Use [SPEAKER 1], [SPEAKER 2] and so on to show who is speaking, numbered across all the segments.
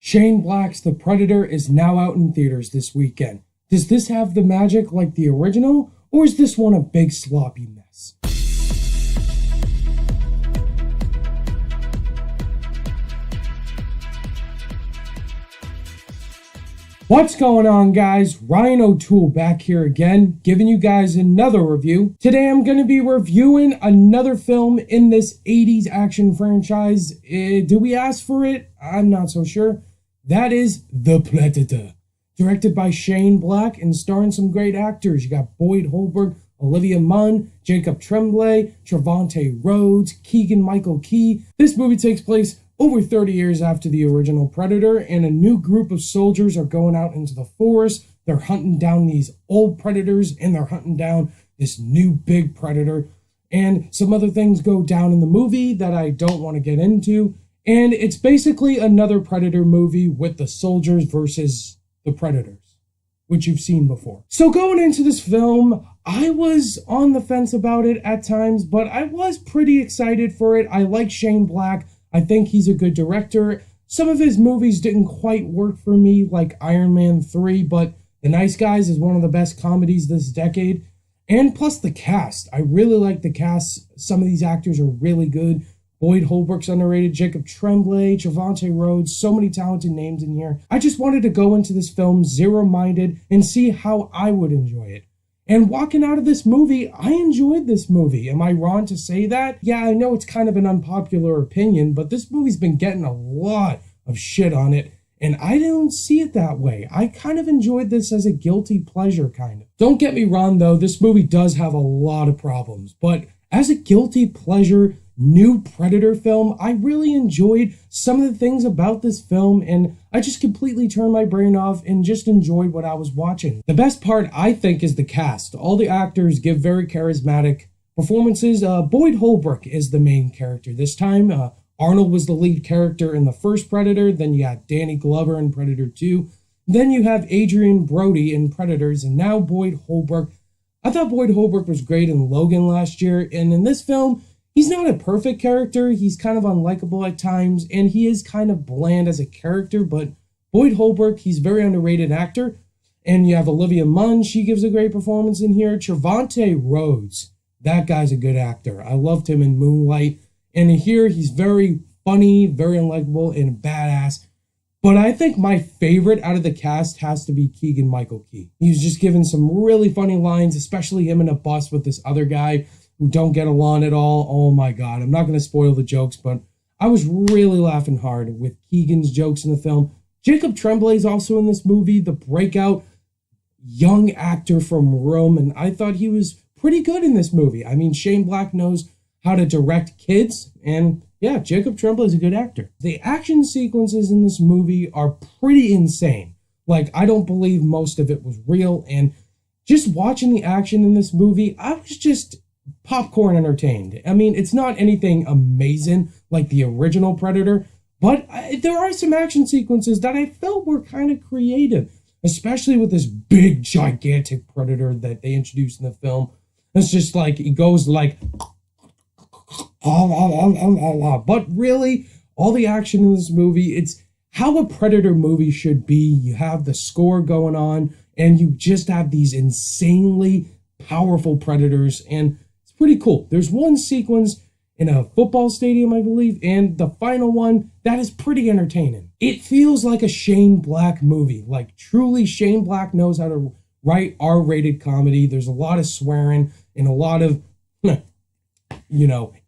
[SPEAKER 1] Shane Black's The Predator is now out in theaters this weekend. Does this have the magic like the original, or is this one a big sloppy mess? What's going on, guys? Ryan O'Toole back here again, giving you guys another review. Today I'm going to be reviewing another film in this 80s action franchise. Did we ask for it? I'm not so sure. That is The Predator, directed by Shane Black and starring some great actors. You got Boyd Holbrook, Olivia Munn, Jacob Tremblay, Trevante Rhodes, Keegan-Michael Key. This movie takes place over 30 years after the original Predator, and a new group of soldiers are going out into the forest. They're hunting down these old predators, and they're hunting down this new big predator. And some other things go down in the movie that I don't want to get into. And it's basically another Predator movie with the soldiers versus the predators, which you've seen before. So going into this film, I was on the fence about it at times, but I was pretty excited for it. I like Shane Black. I think he's a good director. Some of his movies didn't quite work for me, like Iron Man 3, but The Nice Guys is one of the best comedies this decade. And plus the cast. I really like the cast. Some of these actors are really good. Boyd Holbrook's underrated, Jacob Tremblay, Trevante Rhodes, so many talented names in here. I just wanted to go into this film zero-minded and see how I would enjoy it. And walking out of this movie, I enjoyed this movie. Am I wrong to say that? Yeah, I know it's kind of an unpopular opinion, but this movie's been getting a lot of shit on it, and I don't see it that way. I kind of enjoyed this as a guilty pleasure, kind of. Don't get me wrong, though, this movie does have a lot of problems, but as a guilty pleasure new Predator film, I really enjoyed some of the things about this film, and I just completely turned my brain off and just enjoyed what I was watching. The best part, I think, is the cast. All the actors give very charismatic performances. Boyd Holbrook is the main character this time. Arnold was the lead character in the first Predator. Then you got Danny Glover in Predator 2. Then you have Adrian Brody in Predators, and now Boyd Holbrook. I thought Boyd Holbrook was great in Logan last year, and in this film, he's not a perfect character. He's kind of unlikable at times, and he is kind of bland as a character, but Boyd Holbrook, he's a very underrated actor. And you have Olivia Munn, she gives a great performance in here. Trevante Rhodes, that guy's a good actor. I loved him in Moonlight. And here, he's very funny, very unlikable, and badass. But I think my favorite out of the cast has to be Keegan-Michael Key. He was just given some really funny lines, especially him in a bus with this other guy who don't get along at all. Oh my God, I'm not going to spoil the jokes, but I was really laughing hard with Keegan's jokes in the film. Jacob Tremblay is also in this movie, the breakout young actor from Rome, and I thought he was pretty good in this movie. I mean, Shane Black knows how to direct kids, and yeah, Jacob Tremblay is a good actor. The action sequences in this movie are pretty insane. Like, I don't believe most of it was real, and just watching the action in this movie, I was just popcorn entertained. I mean, it's not anything amazing like the original Predator, but there are some action sequences that I felt were kind of creative, especially with this big, gigantic Predator that they introduced in the film. It's just like, he goes like, but really, all the action in this movie, it's how a Predator movie should be. You have the score going on, and you just have these insanely powerful predators, and pretty cool. There's one sequence in a football stadium, I believe, and the final one that is pretty entertaining. It feels like a Shane Black movie. Like, truly, Shane Black knows how to write R-rated comedy. There's a lot of swearing and a lot of,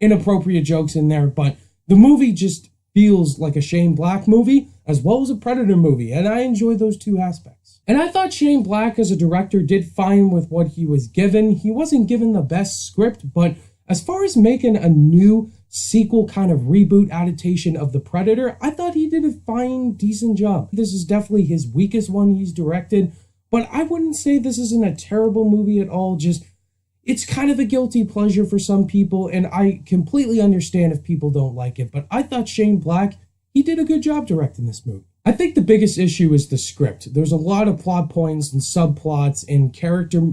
[SPEAKER 1] inappropriate jokes in there, but the movie just feels like a Shane Black movie as well as a Predator movie, and I enjoy those two aspects. And I thought Shane Black as a director did fine with what he was given. He wasn't given the best script, but as far as making a new sequel kind of reboot adaptation of The Predator, I thought he did a fine, decent job. This is definitely his weakest one he's directed, but I wouldn't say this isn't a terrible movie at all. Just, it's kind of a guilty pleasure for some people, and I completely understand if people don't like it, but I thought Shane Black, he did a good job directing this movie. I think the biggest issue is the script. There's a lot of plot points and subplots and character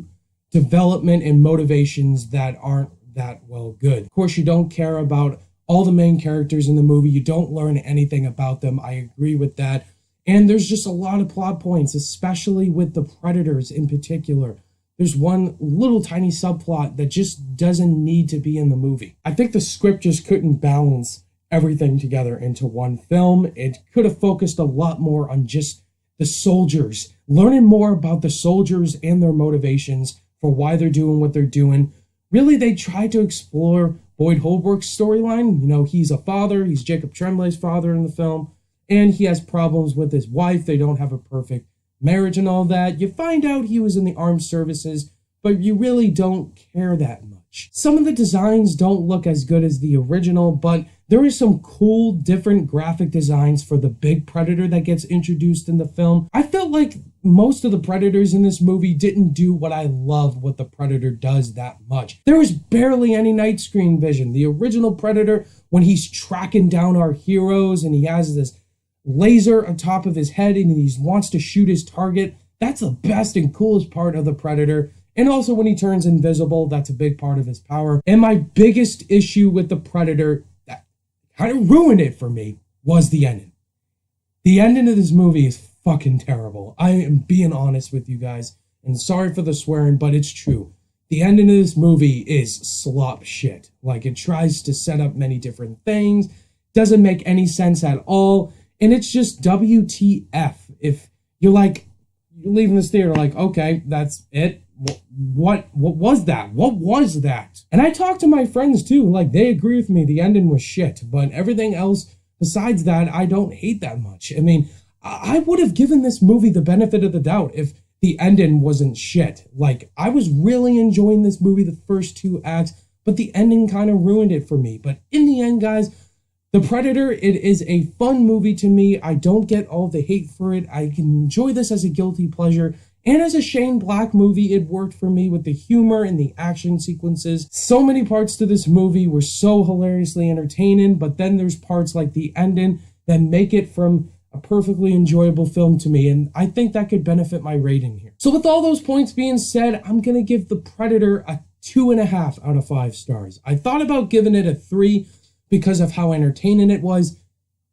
[SPEAKER 1] development and motivations that aren't that well good. Of course, you don't care about all the main characters in the movie. You don't learn anything about them. I agree with that. And there's just a lot of plot points, especially with the Predators in particular. There's one little tiny subplot that just doesn't need to be in the movie. I think the script just couldn't balance everything together into one film. It could have focused a lot more on just the soldiers, learning more about the soldiers and their motivations for why they're doing what they're doing. Really, they tried to explore Boyd Holbrook's storyline. You know, he's a father, he's Jacob Tremblay's father in the film, and he has problems with his wife. They don't have a perfect marriage and all that. You find out he was in the armed services, but you really don't care that much. Some of the designs don't look as good as the original, but there is some cool, different graphic designs for the big Predator that gets introduced in the film. I felt like most of the Predators in this movie didn't do what I love what the Predator does that much. There was barely any night screen vision. The original Predator, when he's tracking down our heroes and he has this laser on top of his head and he wants to shoot his target, that's the best and coolest part of the Predator. And also when he turns invisible, that's a big part of his power. And my biggest issue with the Predator that kind of ruined it for me was the ending. The ending of this movie is fucking terrible. I am being honest with you guys, and sorry for the swearing, but it's true. The ending of this movie is slop shit. Like, it tries to set up many different things, doesn't make any sense at all, and it's just WTF. If you're like, you're leaving this theater like, okay, that's it. What was that? What was that? And I talked to my friends too, like, they agree with me, the ending was shit, but everything else besides that, I don't hate that much. I mean, I would have given this movie the benefit of the doubt if the ending wasn't shit. Like, I was really enjoying this movie the first two acts, but the ending kind of ruined it for me. But in the end, guys, The Predator, it is a fun movie to me. I don't get all the hate for it. I can enjoy this as a guilty pleasure. And as a Shane Black movie, it worked for me with the humor and the action sequences. So many parts to this movie were so hilariously entertaining, but then there's parts like the ending that make it from a perfectly enjoyable film to me, and I think that could benefit my rating here. So with all those points being said, I'm going to give The Predator a 2.5 out of 5 stars. I thought about giving it a 3 because of how entertaining it was,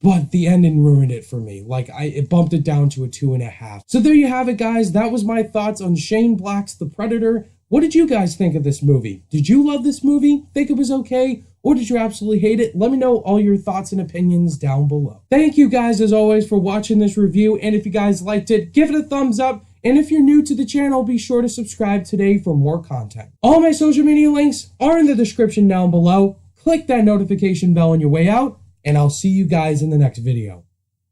[SPEAKER 1] but the ending ruined it for me. Like, it bumped it down to a 2.5. So there you have it, guys. That was my thoughts on Shane Black's The Predator. What did you guys think of this movie? Did you love this movie? Think it was okay? Or did you absolutely hate it? Let me know all your thoughts and opinions down below. Thank you guys, as always, for watching this review. And if you guys liked it, give it a thumbs up. And if you're new to the channel, be sure to subscribe today for more content. All my social media links are in the description down below. Click that notification bell on your way out, and I'll see you guys in the next video.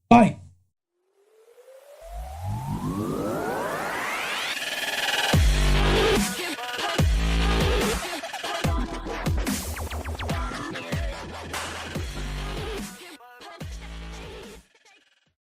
[SPEAKER 1] Bye.